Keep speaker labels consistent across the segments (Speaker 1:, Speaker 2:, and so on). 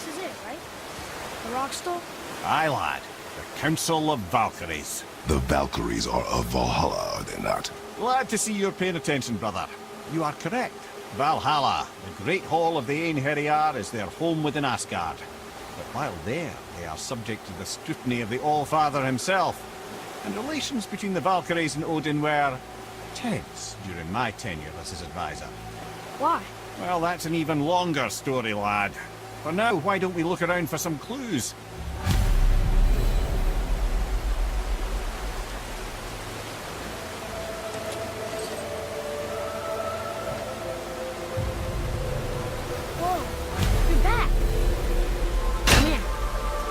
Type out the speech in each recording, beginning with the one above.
Speaker 1: This is it, right? The rock stone?
Speaker 2: Aye, lad. The Council of Valkyries.
Speaker 3: The Valkyries are of Valhalla, are they not?
Speaker 2: Glad to see you're paying attention, brother. You are correct. Valhalla, the great hall of the Einherjar, is their home within Asgard. But while there, they are subject to the scrutiny of the All-Father himself. And relations between the Valkyries and Odin were tense during my tenure as his advisor.
Speaker 1: Why?
Speaker 2: Well, that's an even longer story, lad. For now, why don't we look around for some clues?
Speaker 1: Whoa, you're back. Come here.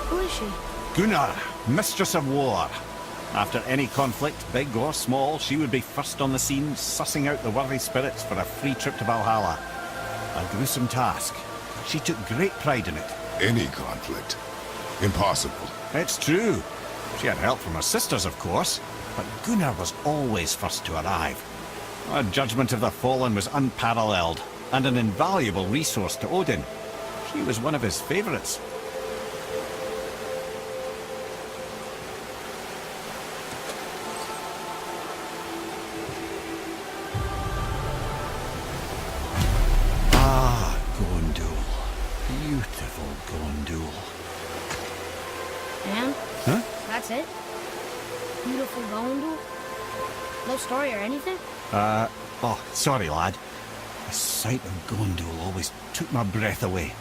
Speaker 1: Who is she?
Speaker 2: Gunnar, Mistress of War. After any conflict, big or small, she would be first on the scene, sussing out the worthy spirits for a free trip to Valhalla. A gruesome task. She took great pride in it.
Speaker 3: Any conflict. Impossible.
Speaker 2: It's true. She had help from her sisters, of course, but Gunnar was always first to arrive. Her judgment of the fallen was unparalleled, and an invaluable resource to Odin. She was one of his favourites. Beautiful Gondul.
Speaker 1: And?
Speaker 2: Huh?
Speaker 1: That's it? Beautiful Gondul? No story or anything?
Speaker 2: Oh, sorry, lad. The sight of Gondul always took my breath away.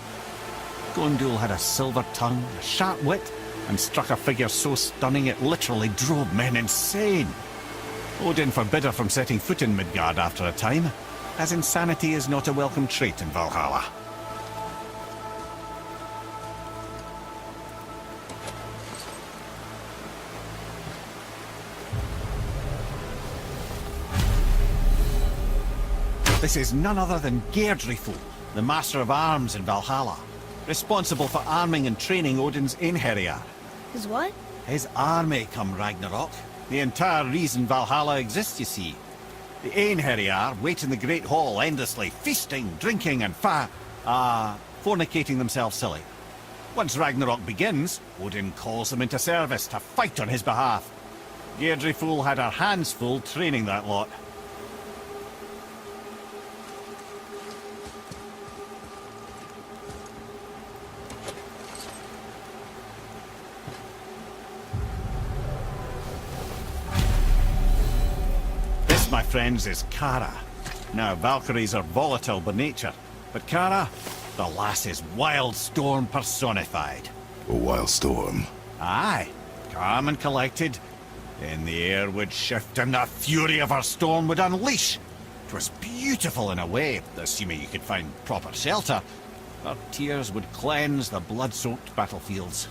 Speaker 2: Gondul had a silver tongue, a sharp wit, and struck a figure so stunning it literally drove men insane. Odin forbid her from setting foot in Midgard after a time, as insanity is not a welcome trait in Valhalla. This is none other than Geirdriful, the Master of Arms in Valhalla, responsible for arming and training Odin's Einherjar.
Speaker 1: His what?
Speaker 2: His army come Ragnarok. The entire reason Valhalla exists, you see. The Einherjar wait in the Great Hall endlessly, feasting, drinking, and fornicating themselves silly. Once Ragnarok begins, Odin calls them into service to fight on his behalf. Geirdriful had her hands full training that lot. My friends, is Kara. Now, Valkyries are volatile by nature, but Kara, the lass is wild storm personified.
Speaker 3: A wild storm.
Speaker 2: Aye, calm and collected. Then the air would shift and the fury of her storm would unleash. 'Twas beautiful in a way, assuming you could find proper shelter. Her tears would cleanse the blood-soaked battlefields.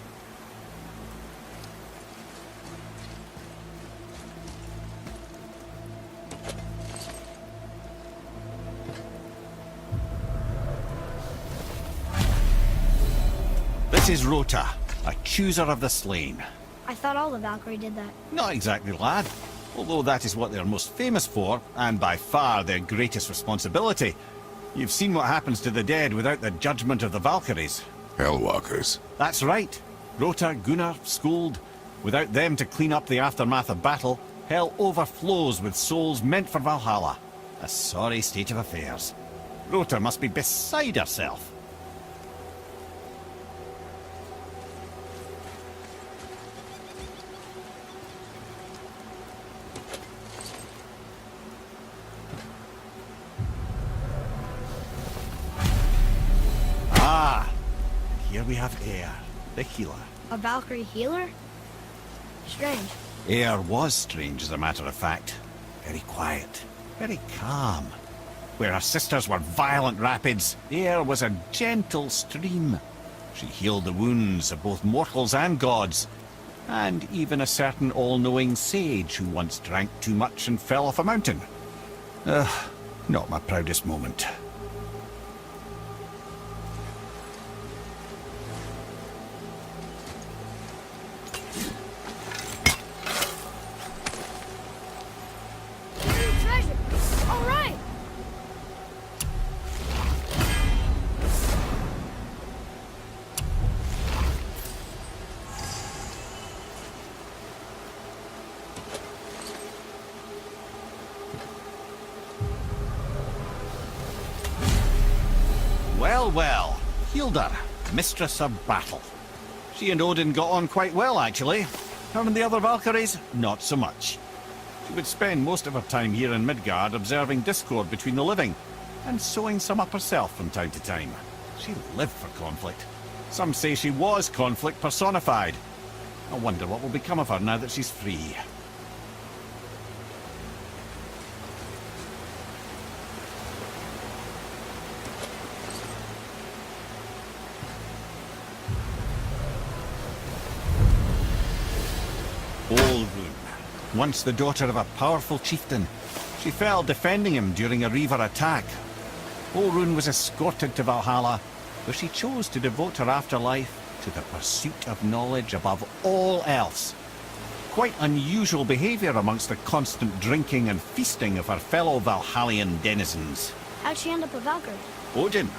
Speaker 2: This is Rota, a chooser of the slain.
Speaker 1: I thought all the Valkyrie did that.
Speaker 2: Not exactly, lad. Although that is what they're most famous for, and by far their greatest responsibility. You've seen what happens to the dead without the judgment of the Valkyries.
Speaker 3: Hellwalkers.
Speaker 2: That's right. Rota, Gunnar, Skuld. Without them to clean up the aftermath of battle, hell overflows with souls meant for Valhalla. A sorry state of affairs. Rota must be beside herself. Here we have Eir, the healer.
Speaker 1: A Valkyrie healer? Strange.
Speaker 2: Eir was strange, as a matter of fact. Very quiet, very calm. Where her sisters were violent rapids, Eir was a gentle stream. She healed the wounds of both mortals and gods, and even a certain all-knowing sage who once drank too much and fell off a mountain. Not my proudest moment. Well, well. Hilda, mistress of battle. She and Odin got on quite well, actually. Her and the other Valkyries, not so much. She would spend most of her time here in Midgard observing discord between the living, and sewing some up herself from time to time. She lived for conflict. Some say she was conflict personified. I wonder what will become of her now that she's free. Olrun, once the daughter of a powerful chieftain. She fell defending him during a Reaver attack. Olrun was escorted to Valhalla, where she chose to devote her afterlife to the pursuit of knowledge above all else. Quite unusual behaviour amongst the constant drinking and feasting of her fellow Valhallian denizens.
Speaker 1: How'd she end up a Valkyrie?
Speaker 2: Odin,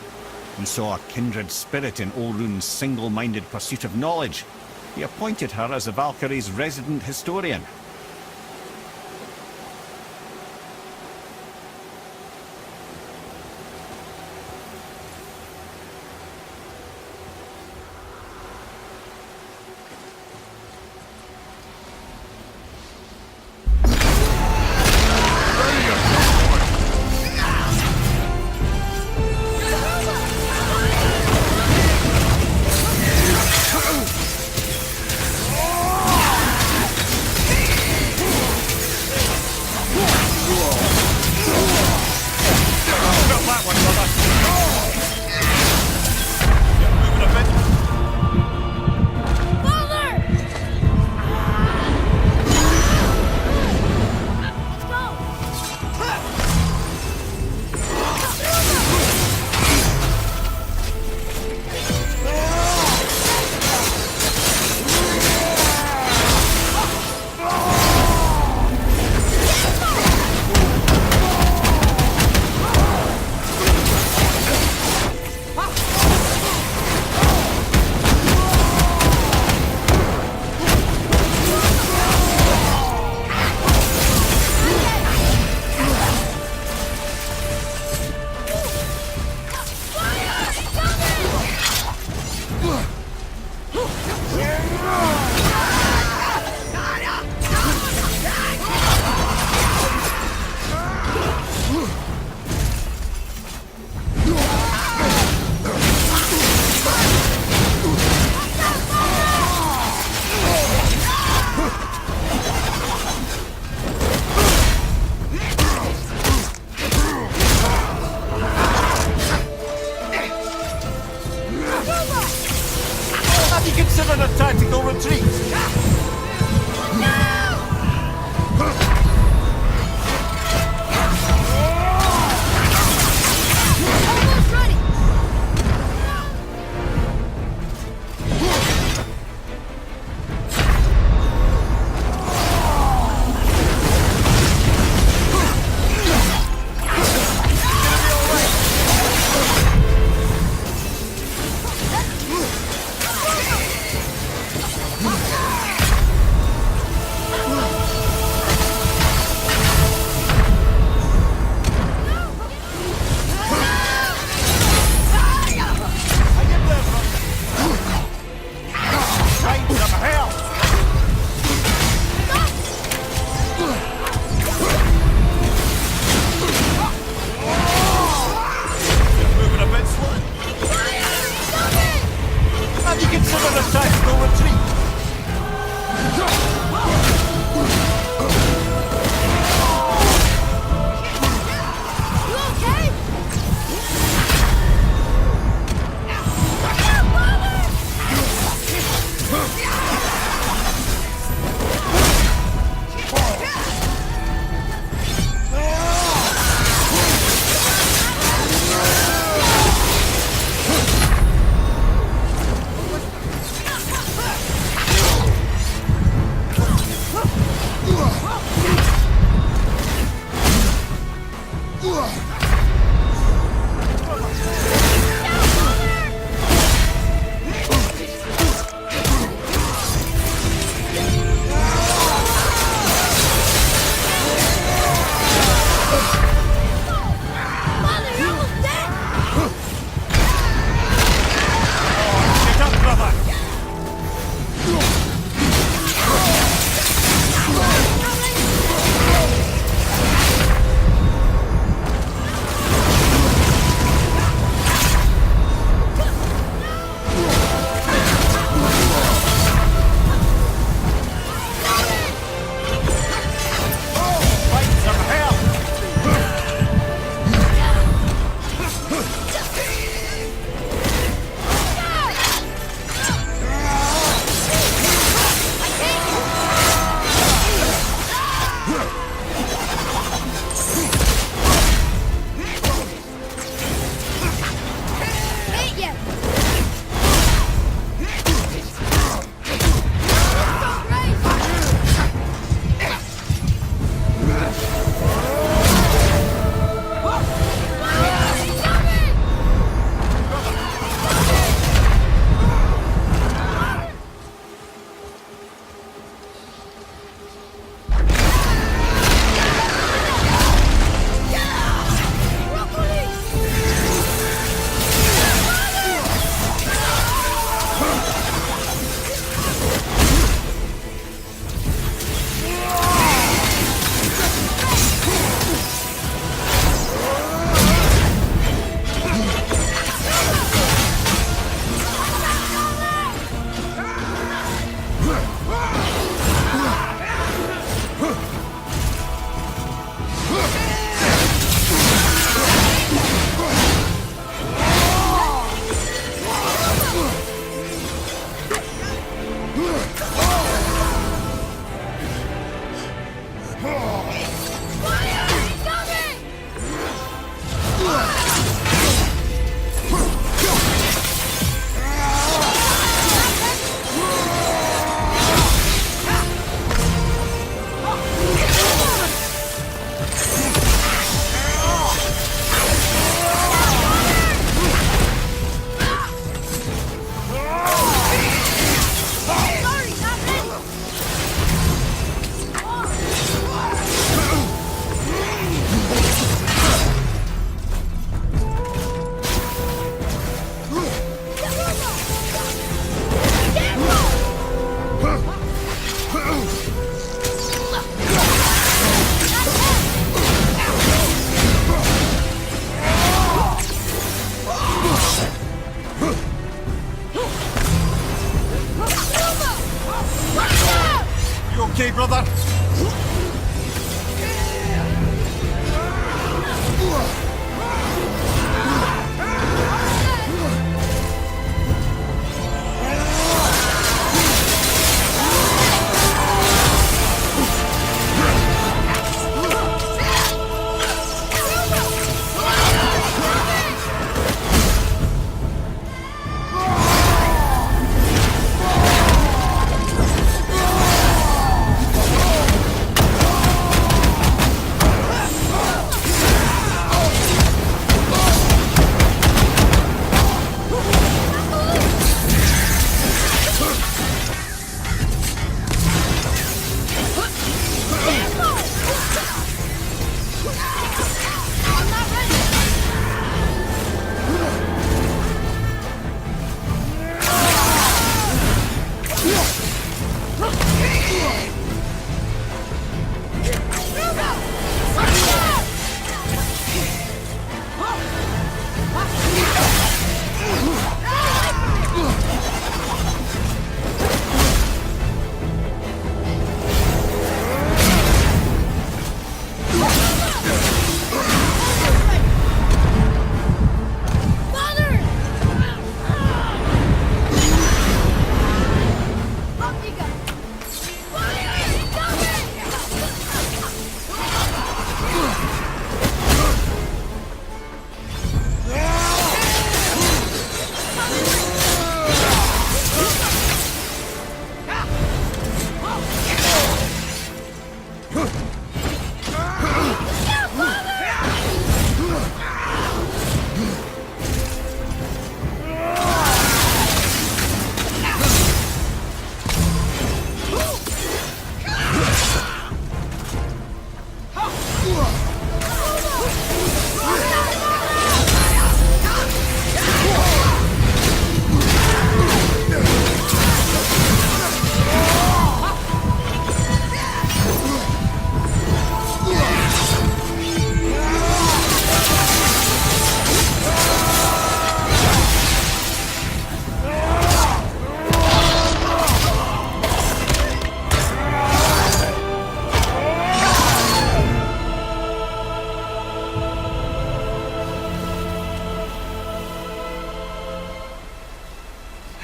Speaker 2: who saw a kindred spirit in Olrun's single-minded pursuit of knowledge, he appointed her as the Valkyrie's resident historian. Have you considered a tactical retreat?
Speaker 1: Almost ready!
Speaker 2: okay, brother?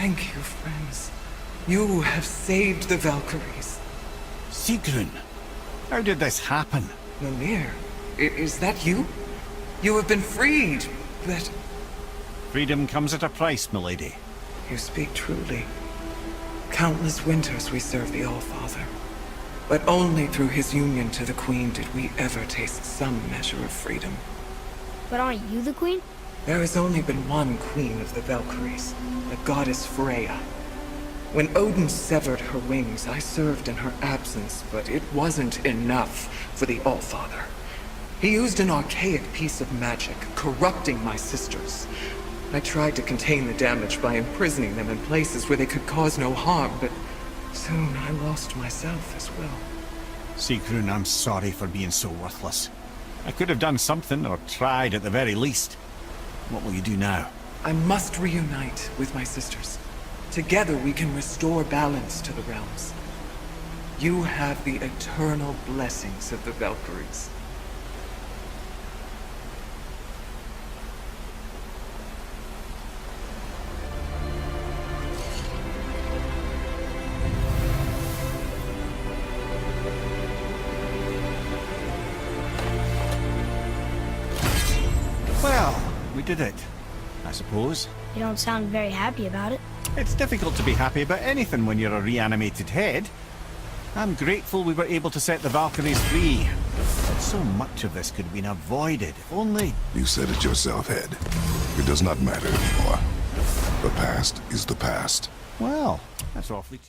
Speaker 4: Thank you, friends. You have saved the Valkyries.
Speaker 2: Sigrun, how did this happen?
Speaker 4: Mimir, is that you? You have been freed, but...
Speaker 2: Freedom comes at a price, milady.
Speaker 4: You speak truly. Countless winters we served the All-Father. But only through his union to the Queen did we ever taste some measure of freedom.
Speaker 1: But aren't you the queen?
Speaker 4: There has only been one Queen of the Valkyries, the goddess Freya. When Odin severed her wings, I served in her absence, but it wasn't enough for the All-Father. He used an archaic piece of magic, corrupting my sisters. I tried to contain the damage by imprisoning them in places where they could cause no harm, but soon I lost myself as well.
Speaker 2: Sigrun, I'm sorry for being so worthless. I could have done something, or tried at the very least. What will you do now?
Speaker 4: I must reunite with my sisters. Together we can restore balance to the realms. You have the eternal blessings of the Valkyries.
Speaker 2: Well, we did it, I suppose.
Speaker 1: You don't sound very happy about it.
Speaker 2: It's difficult to be happy about anything when you're a reanimated head. I'm grateful we were able to set the Valkyries free. But so much of this could have been avoided, if only...
Speaker 3: You said it yourself, Head. It does not matter anymore. The past is the past.
Speaker 2: Well, that's awfully...